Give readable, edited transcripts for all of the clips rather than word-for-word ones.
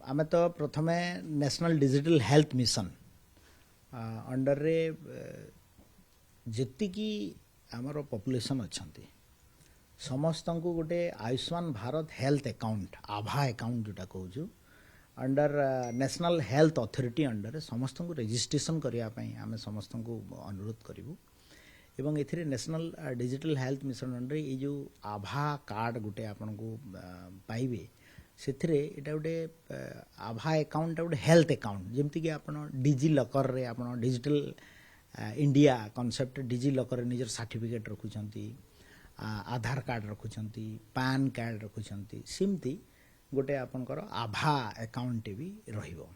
आमे तो प्रथमे national digital health mission under रे जेति की आमर पॉपुलेशन अच्छी समस्त को गोटे आयुष्मान भारत हेल्थ अकाउंट आभा अकाउंट जोटा कहूँ under national health authority under समस्त को रजिस्ट्रेशन करने आम समस्त को अनुरोध करूँ एवं a national digital health mission under ये जो आभा कार्ड गोटे आपन को पाइबे से गोटे आभा अकाउंट गोटे हेल्थ अकाउंट जमती कि आप डिजी लकर रे आप डिजिटल इंडिया कॉन्सेप्ट डिजी लकर निजर सर्टिफिकेट रखुंट आधार कार्ड रखुंट पैन कार्ड रखुंट सेमती गोटे आपनकर आभा अकाउंट भी रहिबो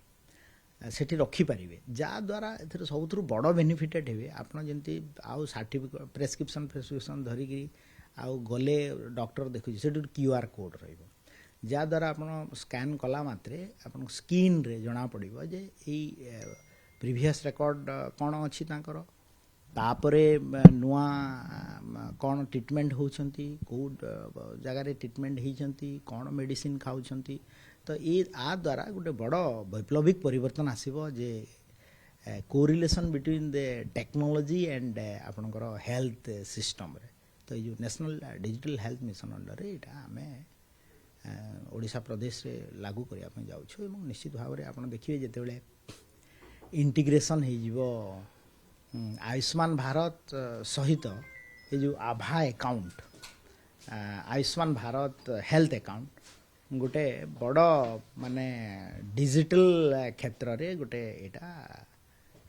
सेठी रखिपारे जहाँद्वारा ए सब बड़ बेनिफिटेड हे आपमती आउ सर्टिफिकेट प्रेस्क्रिप्शन धरिकी आउ गले डॉक्टर देखुचे से क्यूआर कोड रहिबो जहाँद्वारा आप स्कैन कला मात्रे आप स्क्रीन रे जना पड़ो जे प्रीवियस रिकॉर्ड कौन अच्छी तापरे नुआ कौन ट्रीटमेंट होती कौ जगार ट्रीटमेंट होती कौन मेडिसिन खाऊंट तो ये आ द्वारा गोटे बड़ वैप्लविक परिवर्तन आसो जे correlation between the technology and आपनकर हेल्थ सिस्टम रे तो ये national digital health mission under यहाँ आम ओडिशा प्रदेश रे लागू करने जाऊँ निश्चित भाव में आप देखिए जिते इंटीग्रेशन हो आयुष्मान भारत सहित ये जो आभा account Ayushman Bharat health account गोटे बड़ माने डिजिटल क्षेत्र रे गोटे एटा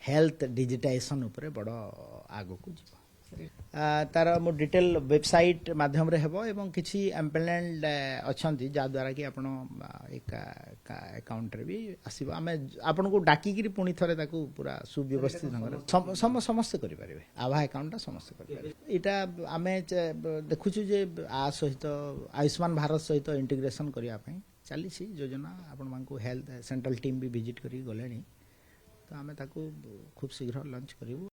हेल्थ डिजिटाइजेशन उपरे बड़ आगो को जीव तार मो डिटेल वेबसाइट माध्यम रे हेबो एवं किछि एम्प्लॉयमेंट अछंती जा द्वारा कि आपण एक अकाउंट रे भी आसीबो आमे आपण को डाकी कि पुनी थरे ताकू पूरा सुव्यवस्थित ढंग रे समस्त करि पारिबे आभा अकाउंट समस्त करि पारिबे एटा आमे देखुछु जे आ सहित आयुष्मान भारत सहित इंटीग्रेशन करिया पई चलीछि योजना आपण मानकू हेल्थ सेंट्रल टीम भी विजिट करी गलेनी तो आमे ताकू खूब शीघ्र लॉन्च करिवो